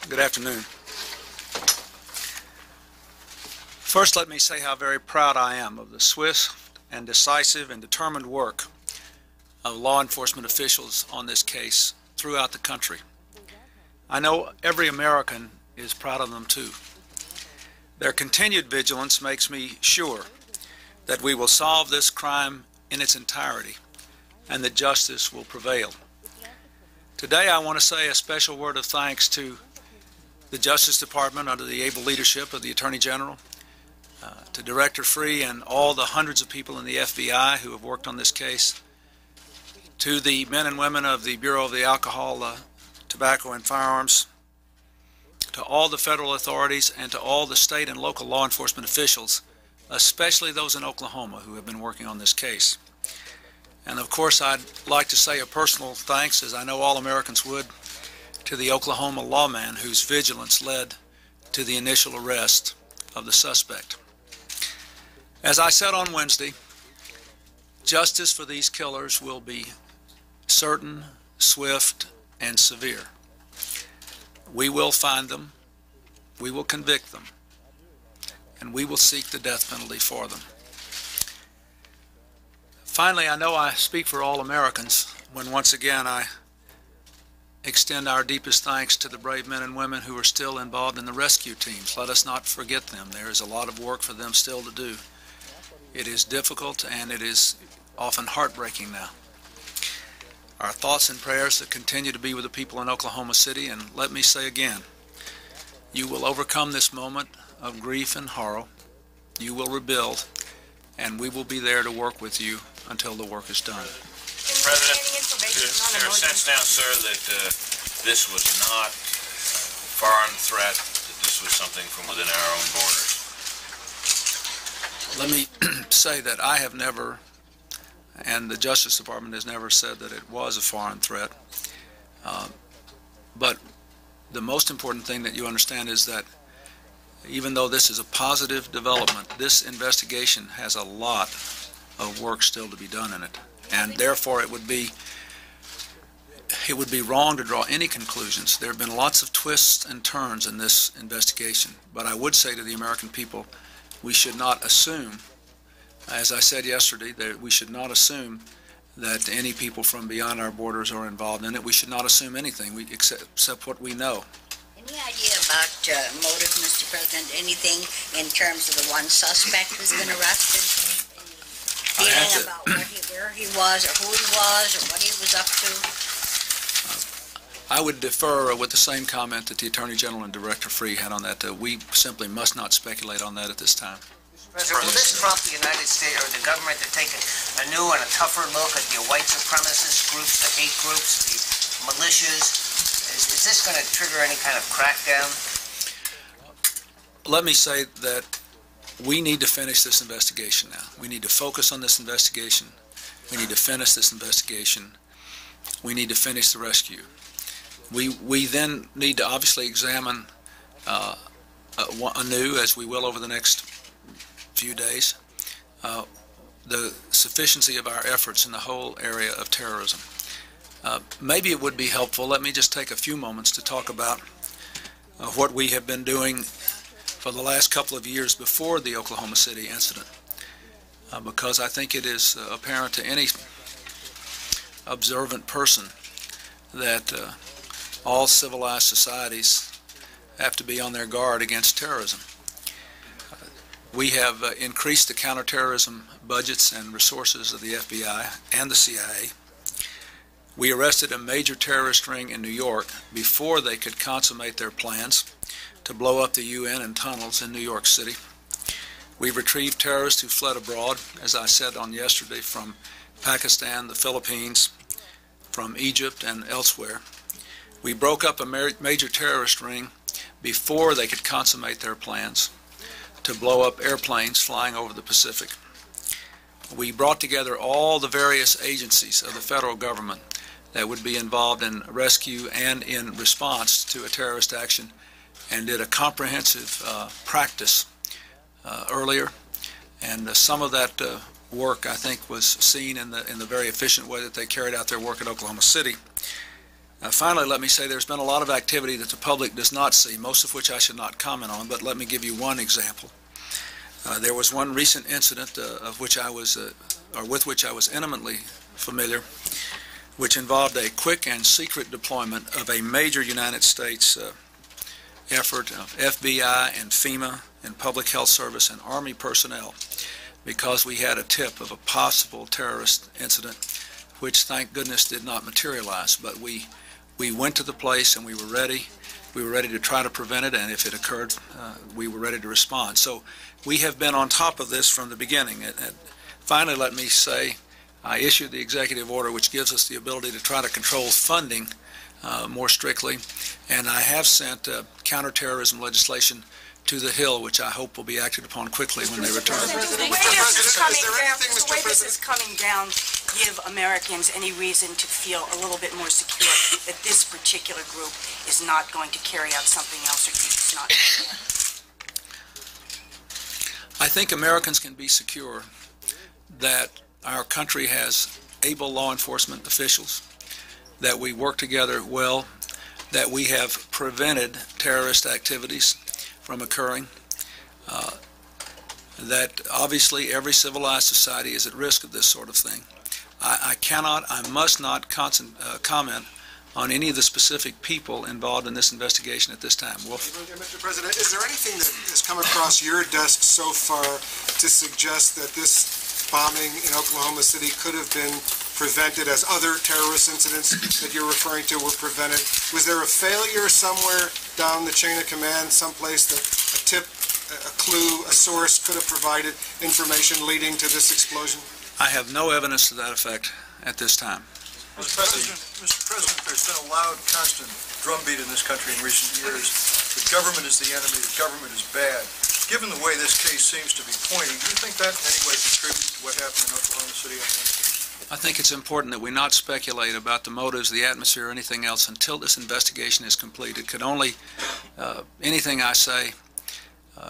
Good afternoon. First, let me say how very proud I am of the swift and decisive and determined work of law enforcement officials on this case throughout the country. I know every American is proud of them too. Their continued vigilance makes me sure that we will solve this crime in its entirety and that justice will prevail. Today I want to say a special word of thanks to the Justice Department under the able leadership of the Attorney General, to Director Free and all the hundreds of people in the FBI who have worked on this case, to the men and women of the Bureau of the Alcohol, Tobacco, and Firearms, to all the federal authorities, and to all the state and local law enforcement officials, especially those in Oklahoma who have been working on this case. And of course, I'd like to say a personal thanks, as I know all Americans would, to the Oklahoma lawman whose vigilance led to the initial arrest of the suspect. As I said on Wednesday, justice for these killers will be certain, swift, and severe. We will find them, we will convict them, and we will seek the death penalty for them. Finally, I know I speak for all Americans when once again I extend our deepest thanks to the brave men and women who are still involved in the rescue teams. Let us not forget them. There is a lot of work for them still to do. It is difficult and it is often heartbreaking now. Our thoughts and prayers that continue to be with the people in Oklahoma City, and let me say again, you will overcome this moment of grief and horror. You will rebuild, and we will be there to work with you until the work is done. President, is there a sense now, sir, that this was not a foreign threat, that this was something from within our own borders? Let me say that I have never, and the Justice Department has never said that it was a foreign threat. But the most important thing that you understand is that even though this is a positive development, this investigation has a lot of work still to be done in it. And therefore it would be wrong to draw any conclusions. There have been lots of twists and turns in this investigation, but I would say to the American people, we should not assume, as I said yesterday, that we should not assume that any people from beyond our borders are involved in it. We should not assume anything except what we know. Any idea about motive, Mr. President? Anything in terms of the one suspect who's been arrested? Feeling about where he was, or who he was, or what he was up to? I would defer with the same comment that the Attorney General and Director Free had on that. We simply must not speculate on that at this time. President, will this prompt the United States or the government to take a new and a tougher look at the white supremacist groups, the hate groups, the militias? Is this going to trigger any kind of crackdown? Let me say that we need to finish this investigation now. We need to focus on this investigation. We need to finish this investigation. We need to finish the rescue. We then need to obviously examine anew, as we will over the next few days, the sufficiency of our efforts in the whole area of terrorism. Maybe it would be helpful, let me just take a few moments to talk about what we have been doing for the last couple of years before the Oklahoma City incident, because I think it is apparent to any observant person that all civilized societies have to be on their guard against terrorism. We have increased the counterterrorism budgets and resources of the FBI and the CIA. We arrested a major terrorist ring in New York before they could consummate their plans to blow up the UN and tunnels in New York City. We retrieved terrorists who fled abroad, as I said on yesterday, from Pakistan, the Philippines, from Egypt, and elsewhere. We broke up a major terrorist ring before they could consummate their plans to blow up airplanes flying over the Pacific. We brought together all the various agencies of the federal government that would be involved in rescue and in response to a terrorist action, and did a comprehensive practice earlier, and some of that work, I think, was seen in the very efficient way that they carried out their work at Oklahoma City. Finally, let me say there's been a lot of activity that the public does not see, most of which I should not comment on, but let me give you one example. There was one recent incident with which I was intimately familiar, which involved a quick and secret deployment of a major United States effort of FBI and FEMA and Public Health Service and Army personnel, because we had a tip of a possible terrorist incident, which thank goodness did not materialize. But we went to the place and we were ready. We were ready to try to prevent it, and if it occurred, we were ready to respond. So we have been on top of this from the beginning. And finally, let me say, I issued the executive order which gives us the ability to try to control funding more strictly, and I have sent counterterrorism legislation to the Hill, which I hope will be acted upon quickly when they return. The way this is coming down, give Americans any reason to feel a little bit more secure that this particular group is not going to carry out something else, or it's not doing it? I think Americans can be secure that our country has able law enforcement officials, that we work together well, that we have prevented terrorist activities from occurring, that obviously every civilized society is at risk of this sort of thing. I must not comment on any of the specific people involved in this investigation at this time. Wolf? Mr. President, is there anything that has come across your desk so far to suggest that this bombing in Oklahoma City could have been prevented, as other terrorist incidents that you're referring to were prevented? Was there a failure somewhere down the chain of command, someplace that a tip, a clue, a source could have provided information leading to this explosion? I have no evidence to that effect at this time. Mr. President, there's been a loud, constant drumbeat in this country in recent years. The government is the enemy, the government is bad. Given the way this case seems to be pointing, do you think that in any way contributes to what happened in Oklahoma City on Wednesday? I think it's important that we not speculate about the motives, the atmosphere, or anything else until this investigation is completed. Anything I say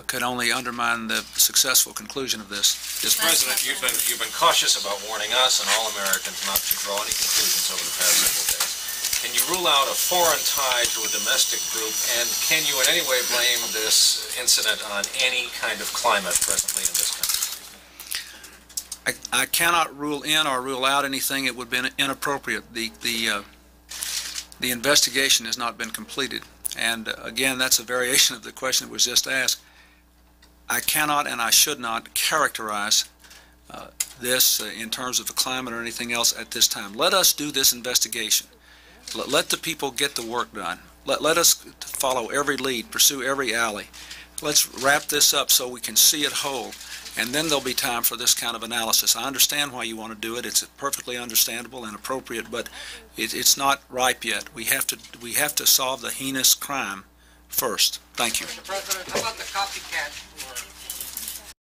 could only undermine the successful conclusion of this. Mr. President, you've been cautious about warning us and all Americans not to draw any conclusions over the past several days. Can you rule out a foreign tie to a domestic group, and can you in any way blame this incident on any kind of climate presently in this country? I cannot rule in or rule out anything. It would be inappropriate. The investigation has not been completed, and again, that's a variation of the question that was just asked. I cannot and I should not characterize this in terms of the climate or anything else at this time. Let us do this investigation. Let the people get the work done. Let us follow every lead, pursue every alley. Let's wrap this up so we can see it whole, and then there'll be time for this kind of analysis. I understand why you want to do it. It's perfectly understandable and appropriate, but it's not ripe yet. We have to solve the heinous crime first. Thank you. Mr. President, how about the copycat